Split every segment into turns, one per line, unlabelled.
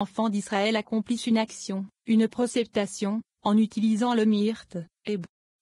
enfants d'Israël accomplissent une action, une procession, en utilisant le myrte,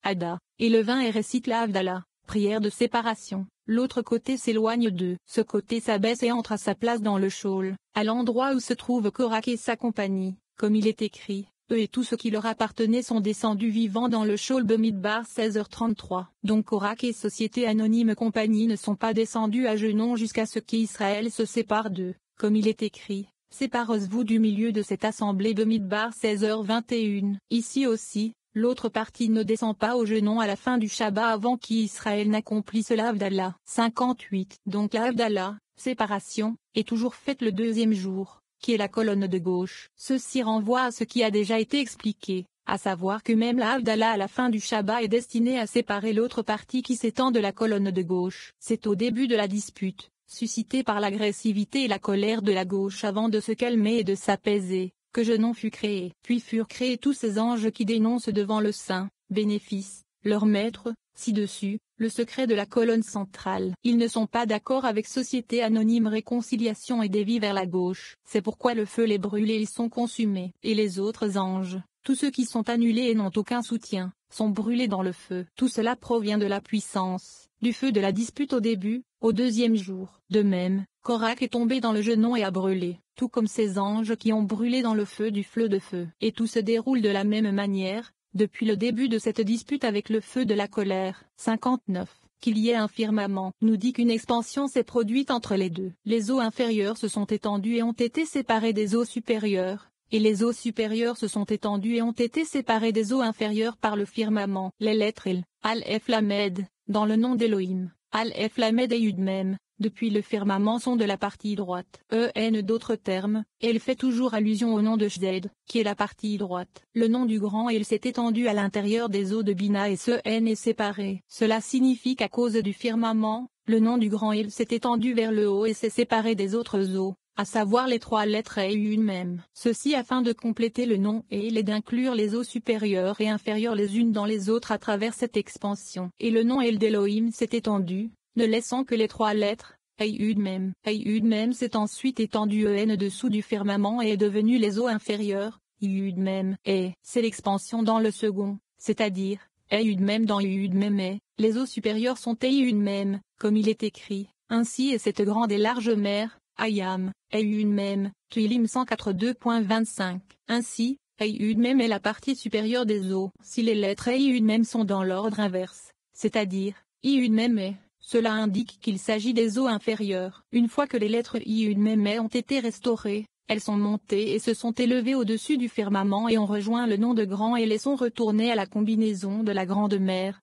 Ada, et le vin et récitent la Havdalah, prière de séparation. L'autre côté s'éloigne d'eux. Ce côté s'abaisse et entre à sa place dans le shawl, à l'endroit où se trouve Korach et sa compagnie, comme il est écrit. Eux et tout ce qui leur appartenait sont descendus vivants dans le shawl Bemidbar 16h33. Donc Korach et Société Anonyme Compagnie ne sont pas descendus à genoux jusqu'à ce qu'Israël se sépare d'eux, comme il est écrit. Séparez-vous du milieu de cette assemblée Bemidbar 16h21. Ici aussi, l'autre partie ne descend pas au genou à la fin du Shabbat avant qu'Israël n'accomplisse la Havdalah. 58. Donc la Havdalah, séparation, est toujours faite le deuxième jour, qui est la colonne de gauche. Ceci renvoie à ce qui a déjà été expliqué, à savoir que même la Havdalah à la fin du Shabbat est destinée à séparer l'autre partie qui s'étend de la colonne de gauche. C'est au début de la dispute, suscitée par l'agressivité et la colère de la gauche avant de se calmer et de s'apaiser, que Genon fut créé. Puis furent créés tous ces anges qui dénoncent devant le Saint, bénéfice, leur maître, ci-dessus, le secret de la colonne centrale. Ils ne sont pas d'accord avec Société Anonyme Réconciliation et dévient vers la gauche. C'est pourquoi le feu les brûle et ils sont consumés. Et les autres anges, tous ceux qui sont annulés et n'ont aucun soutien, sont brûlés dans le feu. Tout cela provient de la puissance, du feu de la dispute au début, au deuxième jour. De même, Korach est tombé dans le genou et a brûlé, tout comme ces anges qui ont brûlé dans le feu du fleu de feu. Et tout se déroule de la même manière, depuis le début de cette dispute avec le feu de la colère. 59. Qu'il y ait un firmament, nous dit qu'une expansion s'est produite entre les deux. Les eaux inférieures se sont étendues et ont été séparées des eaux supérieures, et les eaux supérieures se sont étendues et ont été séparées des eaux inférieures par le firmament. Les lettres Il, Al-Ef Lamed, dans le nom d'Élohim, Al-Ef Lamed et Yud Mem, depuis le firmament sont de la partie droite. D'autres termes, elle fait toujours allusion au nom de Shded, qui est la partie droite. Le nom du grand il s'est étendu à l'intérieur des eaux de Bina et ce N est séparé. Cela signifie qu'à cause du firmament, le nom du grand il s'est étendu vers le haut et s'est séparé des autres eaux, à savoir les trois lettres et une même. Ceci afin de compléter le nom et d'inclure les eaux supérieures et inférieures les unes dans les autres à travers cette expansion. Et le nom El d'Elohim s'est étendu, ne laissant que les trois lettres, Yud Mem. Yud Mem s'est ensuite étendu dessous du firmament et est devenu les eaux inférieures, Yud Mem. Et c'est l'expansion dans le second, c'est-à-dire, Yud Mem dans Yud Mem et, les eaux supérieures sont Yud Mem, comme il est écrit, ainsi est cette grande et large mer, Ayam, Yud Mem, Tuilim 104.2.25. Ainsi, Yud Mem est la partie supérieure des eaux. Si les lettres Yud Mem sont dans l'ordre inverse, c'est-à-dire, Yud Mem est, cela indique qu'il s'agit des eaux inférieures. Une fois que les lettres Yud Mem ont été restaurées, elles sont montées et se sont élevées au-dessus du firmament et ont rejoint le nom de grand et les sont retournées à la combinaison de la grande mer,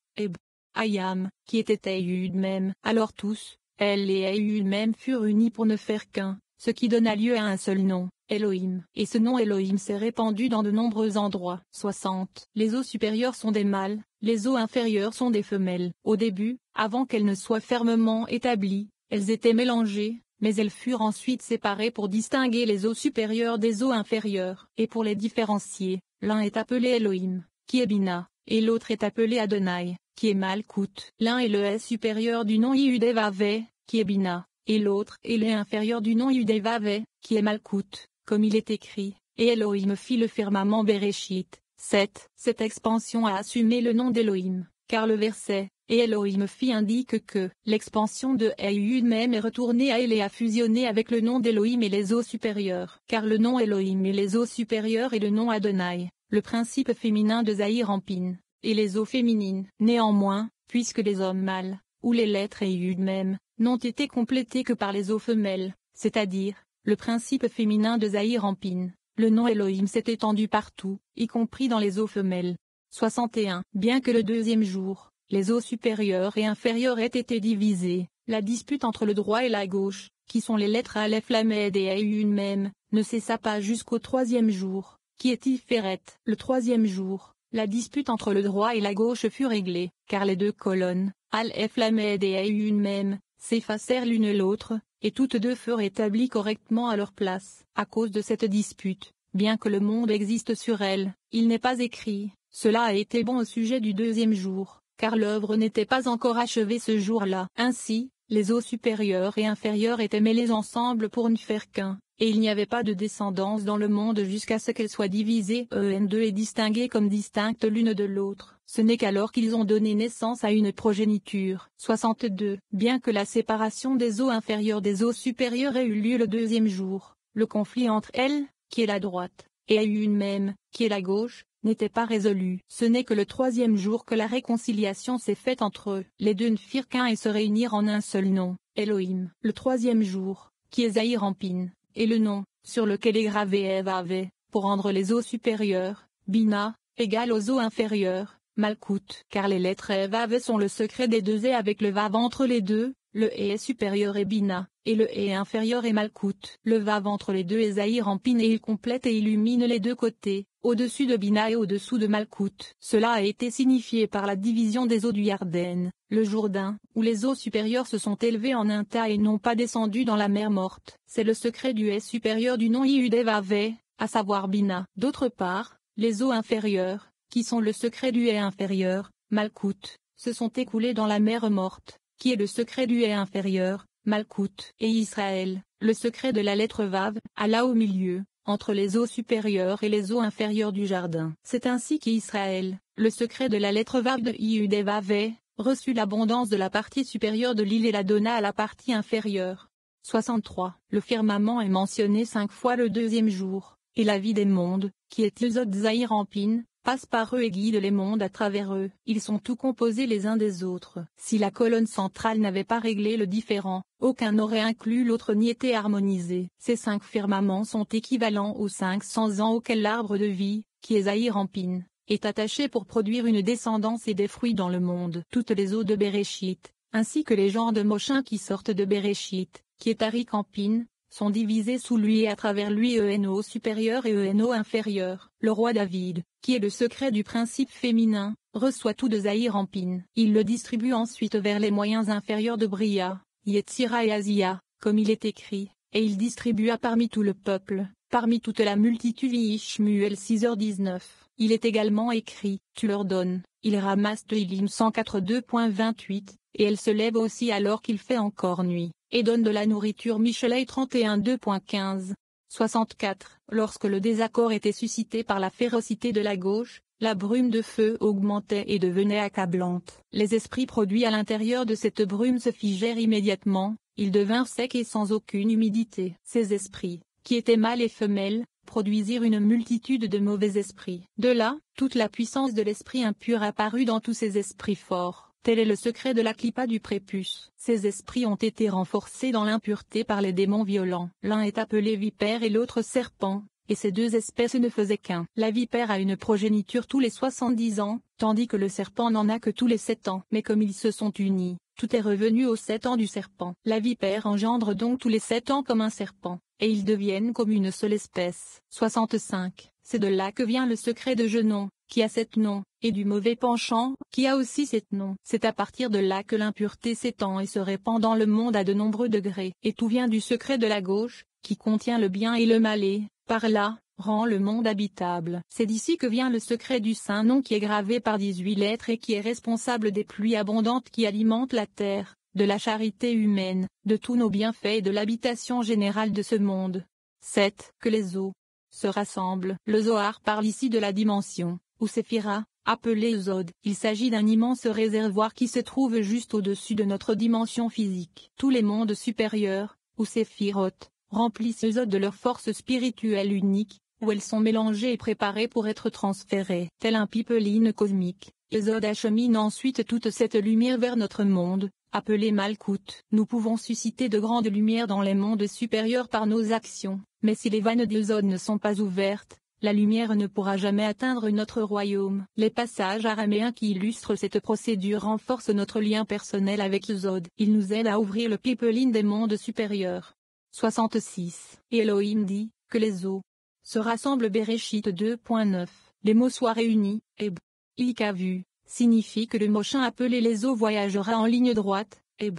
Ayam, qui était Yud Mem. Alors tous, elle et Yud Mem furent unis pour ne faire qu'un, ce qui donna lieu à un seul nom, Elohim. Et ce nom Elohim s'est répandu dans de nombreux endroits. 60. Les eaux supérieures sont des mâles, les eaux inférieures sont des femelles. Au début, avant qu'elles ne soient fermement établies, elles étaient mélangées, mais elles furent ensuite séparées pour distinguer les eaux supérieures des eaux inférieures. Et pour les différencier, l'un est appelé Elohim, qui est Bina, et l'autre est appelé Adonai, qui est Malkout. L'un est le S supérieur du nom Yudevave, qui est Bina, et l'autre est le inférieur du nom Yudevave, qui est Malkout, comme il est écrit, et Elohim fit le firmament Bereshit. 7. Cette expansion a assumé le nom d'Elohim, car le verset, et Elohim fit indique que l'expansion de Yud Mem est retournée à elle et a fusionné avec le nom d'Elohim et les eaux supérieures. Car le nom Elohim et les eaux supérieures et le nom Adonai, le principe féminin de Zahir Ampin, et les eaux féminines. Néanmoins, puisque les hommes mâles, ou les lettres Yud Mem, n'ont été complétés que par les eaux femelles, c'est-à-dire, le principe féminin de Zahir Ampin, le nom Elohim s'est étendu partout, y compris dans les eaux femelles. 61. Bien que le deuxième jour, les eaux supérieures et inférieures aient été divisées, la dispute entre le droit et la gauche, qui sont les lettres Aleph Lamed et Yud Mem, ne cessa pas jusqu'au troisième jour, qui est Tiferet. Le troisième jour, la dispute entre le droit et la gauche fut réglée, car les deux colonnes, Aleph Lamed et Yud Mem, s'effacèrent l'une l'autre, et toutes deux furent établies correctement à leur place. À cause de cette dispute, bien que le monde existe sur elle, il n'est pas écrit, cela a été bon au sujet du deuxième jour, car l'œuvre n'était pas encore achevée ce jour-là. Ainsi, les eaux supérieures et inférieures étaient mêlées ensemble pour ne faire qu'un, et il n'y avait pas de descendance dans le monde jusqu'à ce qu'elle soit divisée en deux et distinguée comme distinctes l'une de l'autre. Ce n'est qu'alors qu'ils ont donné naissance à une progéniture. 62. Bien que la séparation des eaux inférieures des eaux supérieures ait eu lieu le deuxième jour, le conflit entre elles, qui est la droite, et a eu une même, qui est la gauche, n'était pas résolu. Ce n'est que le troisième jour que la réconciliation s'est faite entre eux. Les deux ne firent qu'un et se réunirent en un seul nom, Elohim. Le troisième jour, qui est Zahir-Ampin, et le nom, sur lequel est gravé Ev-Ave, pour rendre les eaux supérieures, Bina, égales aux eaux inférieures, Malkout. Car les lettres Ev-Ave sont le secret des deux et avec le Vav entre les deux, le E est supérieur et Bina, et le E est inférieur et Malkout. Le Vav entre les deux est Zahir-Ampin et il complète et illumine les deux côtés, au-dessus de Bina et au-dessous de Malkout. Cela a été signifié par la division des eaux du Yarden, le Jourdain, où les eaux supérieures se sont élevées en un tas et n'ont pas descendu dans la mer morte. C'est le secret du E supérieur du nom Yudevave, à savoir Bina. D'autre part, les eaux inférieures, qui sont le secret du E inférieur, Malkout, se sont écoulées dans la mer morte, qui est le secret du E inférieur, Malkout. Et Israël, le secret de la lettre Vav, alla au milieu, entre les eaux supérieures et les eaux inférieures du jardin. C'est ainsi qu'Israël, le secret de la lettre Vav de Yudevave, reçut l'abondance de la partie supérieure de l'île et la donna à la partie inférieure. 63. Le firmament est mentionné 5 fois le deuxième jour, et la vie des mondes, qui est Tilzot Zahir-Ampin, passe par eux et guide les mondes à travers eux. Ils sont tous composés les uns des autres. Si la colonne centrale n'avait pas réglé le différend, aucun n'aurait inclus l'autre ni été harmonisé. Ces 5 firmaments sont équivalents aux 500 ans auxquels l'arbre de vie, qui est Zahir-Ampin, est attaché pour produire une descendance et des fruits dans le monde. Toutes les eaux de Béréchit, ainsi que les genres de Moshin qui sortent de Béréchit, qui est Arik-Ampin, sont divisés sous lui et à travers lui ENO supérieur et ENO inférieur. Le roi David, qui est le secret du principe féminin, reçoit tout de Zahir-Ampin. Il le distribue ensuite vers les moyens inférieurs de Bria, Yetzira et Azia, comme il est écrit, et il distribua parmi tout le peuple, parmi toute la multitude Ishmuel 6h19. Il est également écrit, tu leur donnes, ils ramassent de Ilim 142.28, et elle se lève aussi alors qu'il fait encore nuit, et donne de la nourriture Michelet 31.2.15. 64. Lorsque le désaccord était suscité par la férocité de la gauche, la brume de feu augmentait et devenait accablante. Les esprits produits à l'intérieur de cette brume se figèrent immédiatement, ils devinrent secs et sans aucune humidité. Ces esprits, qui étaient mâles et femelles, produisirent une multitude de mauvais esprits. De là, toute la puissance de l'esprit impur apparut dans tous ces esprits forts. Tel est le secret de la clipa du prépuce. Ces esprits ont été renforcés dans l'impureté par les démons violents. L'un est appelé vipère et l'autre serpent, et ces deux espèces ne faisaient qu'un. La vipère a une progéniture tous les 70 ans, tandis que le serpent n'en a que tous les 7 ans. Mais comme ils se sont unis, tout est revenu aux 7 ans du serpent. La vipère engendre donc tous les 7 ans comme un serpent, et ils deviennent comme une seule espèce. 65. C'est de là que vient le secret de Genon, qui a 7 noms, et du mauvais penchant, qui a aussi 7 noms. C'est à partir de là que l'impureté s'étend et se répand dans le monde à de nombreux degrés. Et tout vient du secret de la gauche, qui contient le bien et le mal et, par là, rend le monde habitable. C'est d'ici que vient le secret du Saint-Nom qui est gravé par 18 lettres et qui est responsable des pluies abondantes qui alimentent la terre, de la charité humaine, de tous nos bienfaits et de l'habitation générale de ce monde. 7. Que les eaux se rassemblent. Le Zohar parle ici de la dimension, ou Séphira, appelée Zod. Il s'agit d'un immense réservoir qui se trouve juste au-dessus de notre dimension physique. Tous les mondes supérieurs, ou Séphiroth, remplissent Zod de leur force spirituelle unique, où elles sont mélangées et préparées pour être transférées. Tel un pipeline cosmique, Zod achemine ensuite toute cette lumière vers notre monde, appelé Malkout. Nous pouvons susciter de grandes lumières dans les mondes supérieurs par nos actions, mais si les vannes d'Zod ne sont pas ouvertes, la lumière ne pourra jamais atteindre notre royaume. Les passages araméens qui illustrent cette procédure renforcent notre lien personnel avec Zod. Ils nous aident à ouvrir le pipeline des mondes supérieurs. 66. Et Elohim dit, que les eaux se rassemblent. Béréchit 2.9. Les mots soient réunis, et Ikavu, signifie que le mochin appelé les eaux voyagera en ligne droite, et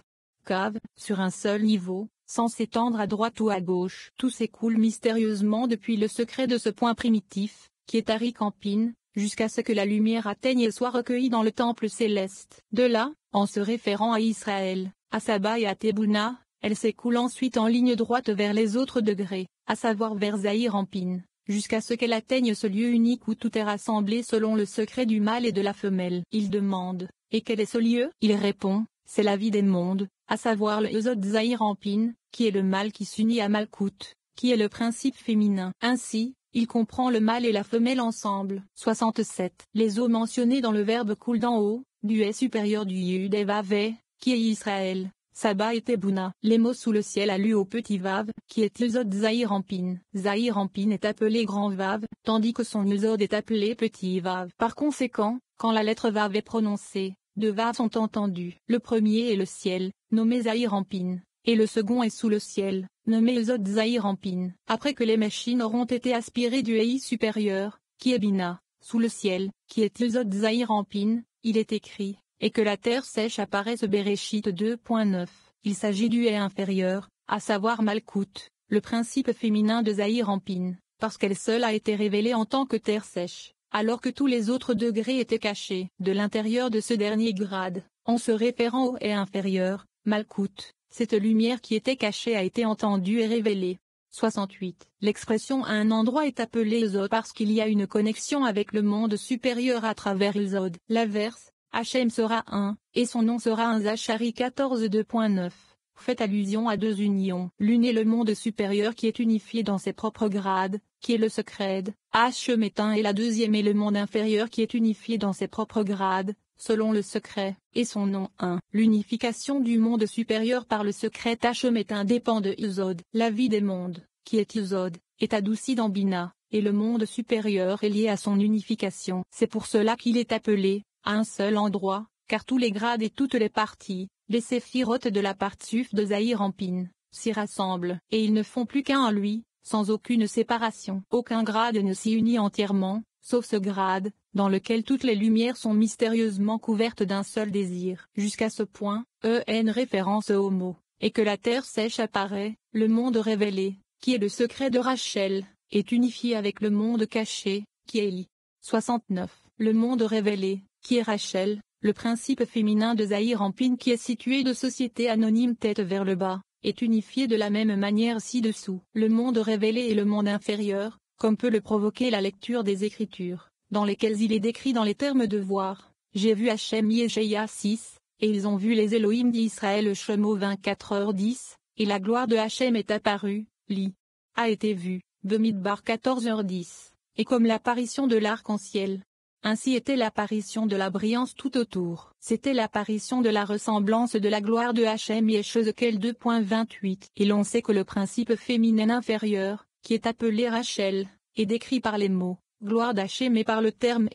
Kav, sur un seul niveau, sans s'étendre à droite ou à gauche. Tout s'écoule mystérieusement depuis le secret de ce point primitif, qui est Arik-Ampin, jusqu'à ce que la lumière atteigne et soit recueillie dans le temple céleste. De là, en se référant à Israël, à Saba et à Tebouna, elle s'écoule ensuite en ligne droite vers les autres degrés. à savoir vers Zahir-Anpin, jusqu'à ce qu'elle atteigne ce lieu unique où tout est rassemblé selon le secret du mâle et de la femelle. Il demande, et quel est ce lieu? Il répond, c'est la vie des mondes, à savoir le Yesod Zahir-Anpin, qui est le mâle qui s'unit à Malkout, qui est le principe féminin. Ainsi, il comprend le mâle et la femelle ensemble. 67. Les eaux mentionnées dans le verbe coulent d'en haut, du est supérieur du Yud et Vav, qui est Israël, Saba et Tebouna. Les mots sous le ciel alluent au petit Vav, qui est Yesod Zahir-Anpin. Zahir-Anpin est appelé grand Vav, tandis que son Yesod est appelé petit Vav. Par conséquent, quand la lettre Vav est prononcée, deux Vav sont entendus. Le premier est le ciel, nommé Zahir-Anpin, et le second est sous le ciel, nommé Yesod Zahir-Anpin. Après que les machines auront été aspirées du Hei supérieur, qui est Bina, sous le ciel, qui est Yesod Zahir-Anpin, il est écrit, et que la terre sèche apparaisse Bereshit 2.9. Il s'agit du Hei inférieur, à savoir Malkout, le principe féminin de Zahir-Anpin, parce qu'elle seule a été révélée en tant que terre sèche, alors que tous les autres degrés étaient cachés. De l'intérieur de ce dernier grade, en se référant au Hei inférieur, Malkout, cette lumière qui était cachée a été entendue et révélée. 68. L'expression à un endroit est appelée Yesod parce qu'il y a une connexion avec le monde supérieur à travers Yesod. L'averse, Hachem sera un, et son nom sera un. Zachari 14 2.9. Fait allusion à deux unions. L'une est le monde supérieur qui est unifié dans ses propres grades, qui est le secret, Hachem est un, et la deuxième est le monde inférieur qui est unifié dans ses propres grades, selon le secret, et son nom 1. L'unification du monde supérieur par le secret Hachem est un dépend de Yesod. La vie des mondes, qui est Yesod, est adoucie dans Bina, et le monde supérieur est lié à son unification. C'est pour cela qu'il est appelé, à un seul endroit, car tous les grades et toutes les parties, les séphirotes de la partsuf de Zahir-Anpin, s'y rassemblent, et ils ne font plus qu'un en lui, sans aucune séparation. Aucun grade ne s'y unit entièrement, sauf ce grade, dans lequel toutes les lumières sont mystérieusement couvertes d'un seul désir. Jusqu'à ce point, référence au mot, et que la terre sèche apparaît, le monde révélé, qui est le secret de Rachel, est unifié avec le monde caché, qui est Li. 69. Le monde révélé, qui est Rachel, le principe féminin de Zahir-Anpin qui est situé de société anonyme tête vers le bas, est unifié de la même manière ci-dessous. Le monde révélé et le monde inférieur, comme peut le provoquer la lecture des Écritures, dans lesquelles il est décrit dans les termes de voir. J'ai vu Hachem Yeshaya 6, et ils ont vu les Elohim d'Israël Shemo 24h10, et la gloire de Hachem est apparue, Li. A été vue, Bemidbar 14h10, et comme l'apparition de l'arc-en-ciel. Ainsi était l'apparition de la brillance tout autour. C'était l'apparition de la ressemblance de la gloire de Hachem Yeshezekel 2.28. Et l'on sait que le principe féminin inférieur, qui est appelé Rachel, est décrit par les mots gloire d'Hachem et par le terme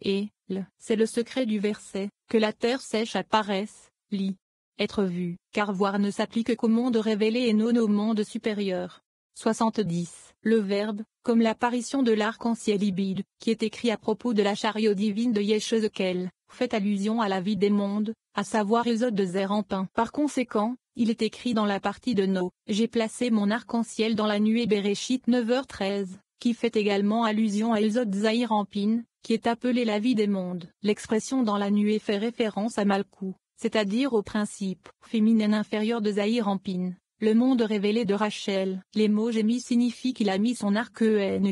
c'est le secret du verset, que la terre sèche apparaisse, Li. Être vu, car voir ne s'applique qu'au monde révélé et non au monde supérieur. 70. Le verbe, comme l'apparition de l'arc-en-ciel Ibid, qui est écrit à propos de la chariot divine de Yeshezekel, fait allusion à la vie des mondes, à savoir Yesod de Zahir-Anpin. Par conséquent, il est écrit dans la partie de No, j'ai placé mon arc-en-ciel dans la nuée Bereshit 9h13, qui fait également allusion à Yesod Zahir-Anpin, qui est appelé la vie des mondes. L'expression dans la nuée fait référence à Malkout, c'est-à-dire au principe féminin inférieur de Zahir-Anpin. Le monde révélé de Rachel. Les mots j'ai mis signifient qu'il a mis son arc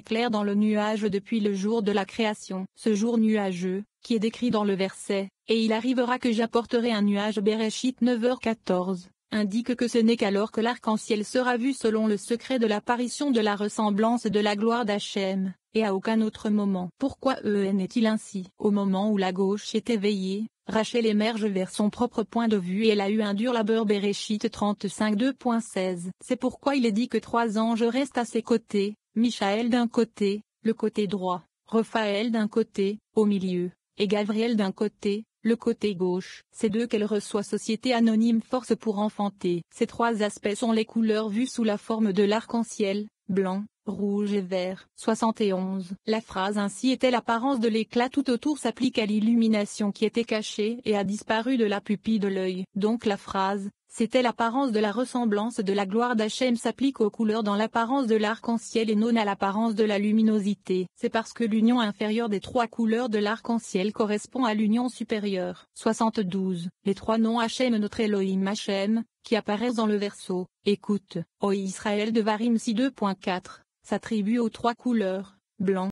clair dans le nuage depuis le jour de la création. Ce jour nuageux, qui est décrit dans le verset, et il arrivera que j'apporterai un nuage Bereshit 9h14, indique que ce n'est qu'alors que l'arc-en-ciel sera vu selon le secret de l'apparition de la ressemblance de la gloire d'Hachem, et à aucun autre moment. Pourquoi est-il ainsi? Au moment où la gauche est éveillée, Rachel émerge vers son propre point de vue et elle a eu un dur labeur Bereshit 35 2.16. C'est pourquoi il est dit que 3 anges restent à ses côtés, Michaël d'un côté, le côté droit, Raphaël d'un côté, au milieu, et Gabriel d'un côté, le côté gauche. C'est d'eux qu'elle reçoit société anonyme force pour enfanter. Ces 3 aspects sont les couleurs vues sous la forme de l'arc-en-ciel, blanc, rouge et vert. 71. La phrase ainsi était l'apparence de l'éclat tout autour s'applique à l'illumination qui était cachée et a disparu de la pupille de l'œil. Donc la phrase, c'était l'apparence de la ressemblance de la gloire d'Hachem s'applique aux couleurs dans l'apparence de l'arc-en-ciel et non à l'apparence de la luminosité. C'est parce que l'union inférieure des 3 couleurs de l'arc-en-ciel correspond à l'union supérieure. 72. Les 3 noms Hachem notre Elohim Hachem, qui apparaissent dans le verso. Écoute, ô Israël de Varim 6 2.4. s'attribue aux trois couleurs, blanc,